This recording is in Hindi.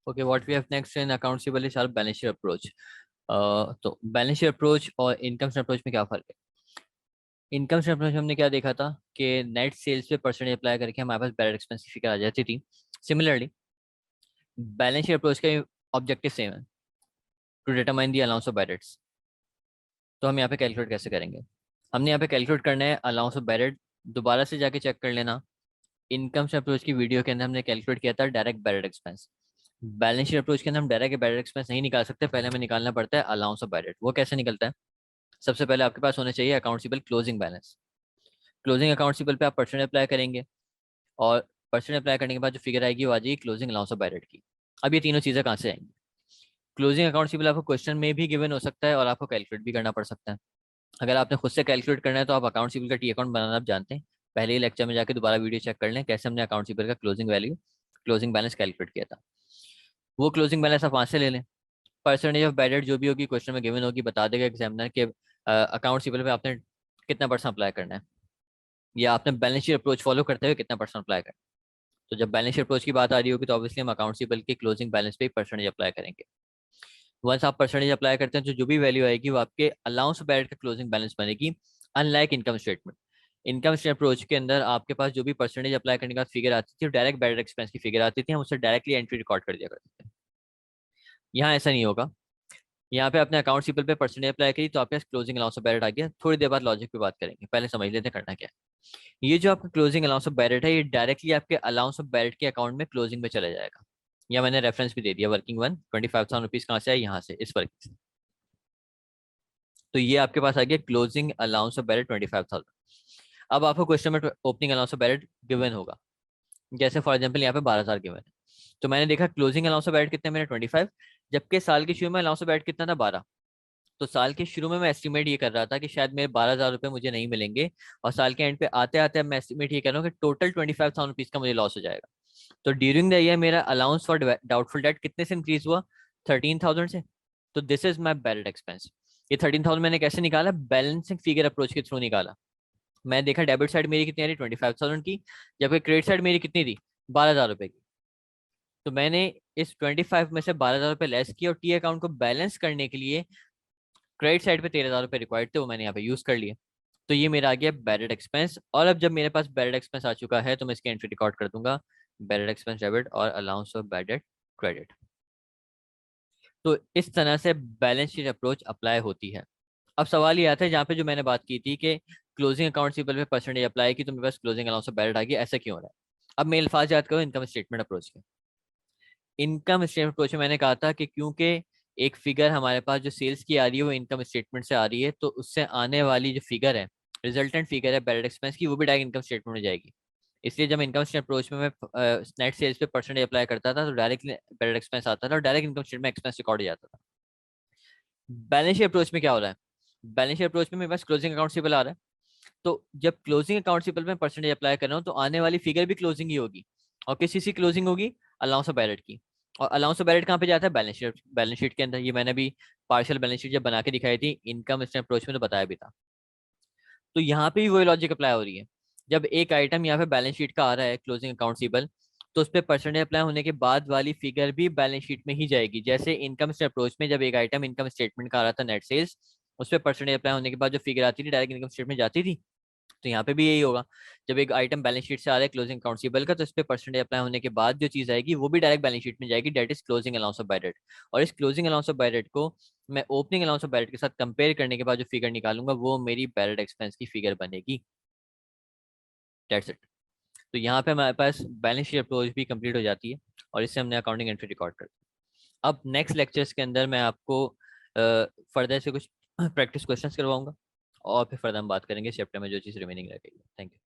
Okay, what we have next in accounts payable is our balance sheet approach. तो बैलेंस शीट अप्रोच और इनकम स्टेटमेंट अप्रोच में क्या फर्क है? इनकम स्टेटमेंट अप्रोच हमने क्या देखा था कि नेट सेल्स पे परसेंटेज अप्लाई करके हमारे पास डायरेक्ट एक्सपेंस की फिगर आ जाती थी। सिमिलरली बैलेंस शीट अप्रोच का ऑब्जेक्टिव सेम है, to determine the allowance of bad debts. तो हम यहाँ पे कैलकुलेट कैसे करेंगे? हमने यहाँ पे कैलकुलेट करना है अलाउंस ऑफ बैड डेट। दोबारा से जाके चेक कर लेना, इनकम स्टेटमेंट अप्रोच की वीडियो के अंदर हमने कैलकुलेट किया था direct bad expense. Balance sheet approach के अंदर हम डायरेक्ट बैड एक्सपेंस नहीं निकाल सकते, पहले हमें निकालना पड़ता है अलाउंस ऑफ बैड डेट। वो कैसे निकलता है? सबसे पहले आपके पास होना चाहिए accountable closing balance. Closing accountable पे आप परसेंट अप्लाई करेंगे और परसेंट अप्लाई करने के बाद जो फिगर आएगी वो आ जाएगी closing allowance of bad date की। अब ये तीनों चीज़ें कहाँ से आएंगी? क्लोजिंग अकाउंटेबल आपको क्वेश्चन में भी गिवन हो सकता है और आपको कैलकुलेट भी करना पड़ सकता है। अगर आपने खुद से कैलकुलेट करना है तो आप अकाउंट सिबिल का टी अकाउंट बनाना आप जानते हैं। पहले ही लेक्चर में जाके दोबारा वीडियो चेक कर लें कैसे हमने अकाउंट सिबिल का closing value, closing balance calculate किया था। वो क्लोजिंग बैलेंस आप वहां से ले लें। परसेंटेज ऑफ बैड डेट जो भी होगी क्वेश्चन में गिवन होगी, बता देगा एग्जामिनर के अकाउंट सिबिल पे आपने कितना परसेंट अप्लाई करना है या आपने बैलेंस शीट अप्रोच फॉलो करते हुए कितना परसेंट अप्लाई करना है। तो जब बैलेंस शीट अप्रोच की बात आ रही होगी तो ऑब्वियसली हम अकाउंट सिबिल के क्लोजिंग बैलेंस पे परसेंटेज अप्लाई करेंगे। वंस आप परसेंटेज अप्लाई करते हैं तो जो भी वैल्यू आएगी वो आपके अलाउंस बैड का क्लोजिंग बैलेंस बनेगी। Unlike income statement, income statement approach के अंदर आपके पास जो भी परसेंटेज अप्लाई करने का फिगर आती थी डायरेक्ट बैड एक्सपेंस की फिगर आती थी, हम उससे डायरेक्टली एंट्री रिकॉर्ड कर दिया करते थे। यहाँ ऐसा नहीं होगा। यहाँ पे आपने अकाउंट सिंपल पे परसेंटेज अप्लाई करी तो आपके पास क्लोजिंग अलाउंस ऑफ बैलेट आ गया। थोड़ी देर बाद लॉजिक पे बात करेंगे, पहले समझ लेते हैं करना क्या है। ये जो आपका क्लोजिंग अलाउंस ऑफ बैलेट है ये डायरेक्टली आपके अलाउंस ऑफ बैलेट के अकाउंट में क्लोजिंग में चला जाएगा। या मैंने रेफरेंस भी दे दिया, वर्किंग वन 25,000 रुपीज कहाँ से आए? यहाँ से, इस वर्क से। तो ये आपके पास आ गया क्लोजिंग अलाउंस ऑफ बैलेट 25,000। अब आपको क्वेश्चन में opening allowance of ballot given होगा, जैसे फॉर एग्जाम्पल यहाँ पे 12,000 गिवन है। तो मैंने देखा क्लोजिंग अलाउंस ऑफ बैलेट कितने, मैंने 25, जबकि साल के शुरू में अलाउंस ऑफ बैलेट कितना था? 12। तो साल के शुरू में मैं एस्टिमेट ये कर रहा था कि शायद मेरे 12,000 रुपये मुझे नहीं मिलेंगे, और साल के एंड पे आते आते मैं एस्टिमेट ये कर रहा हूँ कि टोटल 25,000 रुपीज का मुझे लॉस हो जाएगा। तो ड्यूरिंग द ईयर मेरा अलाउंस फॉर डाउटफुल डेट कितने से इंक्रीज हुआ? 13,000 से। तो this is my ballot expense. ये 13,000 मैंने कैसे निकाला? बैलेंसिंग फिगर अप्रोच के थ्रू निकाला। मैं देखा डेबिट साइड मेरी कितनी आ रही, 25,000 की, जबकि क्रेडिट साइड मेरी कितनी थी? 12,000 रुपये की। तो मैंने इस 25 में से 12,000 रुपये लेस किया और टी अकाउंट को बैलेंस करने के लिए क्रेडिट साइड पे 13,000 रुपये रिक्वायर्ड थे, वो मैंने यहाँ पे यूज कर लिए। तो ये मेरा आ गया बैलेट एक्सपेंस। और अब जब मेरे पास बैलेट एक्सपेंस आ चुका है तो मैं इसकी एंट्री रिकॉर्ड कर दूंगा, बैलेट एक्सपेंस डेबिट और allowance of bad date credit. तो इस तरह से बैलेंस शीट अप्रोच अप्लाई होती है। अब सवाल ये आता है जहाँ पे जो मैंने बात की थी कि क्लोजिंग अकाउंट सिंपल पे परसेंटेज अप्लाई की तो मेरे पास closing allowance of bad debt आ गया, ऐसा क्यों हो रहा है? अब मैं अल्फाज याद करूँ इनकम स्टेटमेंट अप्रोच के। इनकम स्टेटमेंट अप्रोच में मैंने कहा था कि क्योंकि एक फिगर हमारे पास जो सेल्स की आ रही है वो इनकम स्टेटमेंट से आ रही है, तो उससे आने वाली जो फिगर है, रिजल्टेंट फिगर है बैलेट एक्सपेंस की, वो भी डायरेक्ट इनकम स्टेटमेंट में जाएगी। इसलिए जब इनकम स्टेटमेंट अप्रोच में मैं नेट सेल्स पे परसेंटेज अप्लाई करता था तो डायरेक्ट बैलेट एक्सपेंस आता था और डायरेक्ट इनकम स्टेटमेंट में एक्सपेंस रिकॉर्ड हो जाता था। बैलेंस शीट अप्रोच में क्या हो रहा है? बैलेंस शीट अप्रोच में मेरे पास क्लोजिंग अकाउंट सिंपल आ रहा है। तो जब क्लोजिंग अकाउंट सिंपल में परसेंटेज अप्लाई कर रहा हूँ तो आने वाली फिगर भी क्लोजिंग ही होगी। और किसी सी क्लोजिंग होगी? अलाउंस ऑफ बैलेट की। और अलाउंस ऑफ बैलेट कहाँ पे जाता है? बैलेंस शीट के अंदर। ये मैंने भी पार्शियल बैलेंस शीट जब बना के दिखाई थी इनकम स्टेटमेंट अप्रोच में तो बताया भी था। तो यहाँ पे भी वही लॉजिक अप्लाई हो रही है। जब एक आइटम यहाँ पे बैलेंस शीट का आ रहा है क्लोजिंग अकाउंट सिंपल, तो उस पर परसेंटेज अप्लाई होने के बाद वाली फिगर भी बैलेंस शीट में ही जाएगी। जैसे इनकम स्टेटमेंट अप्रोच में जब एक आइटम इनकम स्टेटमेंट का आ रहा था नेट सेल्स, उस पर परसेंटेज अप्लाई होने के बाद जो फिगर आती थी डायरेक्ट इनकम स्टेटमेंट जाती थी। तो यहाँ पे भी यही होगा। जब एक आइटम बैलेंस शीट से आ रहा है क्लोजिंग अकाउंट सिंबल का, तो इस पे परसेंटेज अप्लाई होने के बाद जो चीज आएगी वो भी डायरेक्ट बैलेंस शीट में जाएगी, debt is closing allowance of bad debt. और इस closing allowance of bad debt को मैं opening allowance of bad debt के साथ कंपेयर करने के बाद जो फिगर निकालूंगा वो मेरी बैलेट एक्सपेंस की फिगर बनेगी। That's it. तो यहाँ पे हमारे पास बैलेंस शीट अप्रोच भी कंप्लीट हो जाती है और इससे हमने अकाउंटिंग एंट्री रिकॉर्ड कर दी। अब नेक्स्ट लेक्चर्स के अंदर मैं आपको फर्दर से कुछ प्रैक्टिस क्वेश्चंस करवाऊंगा और फिर फर्दर हम बात करेंगे चैप्टर में जो चीज़ रिमेनिंग रह गई है। Thank you.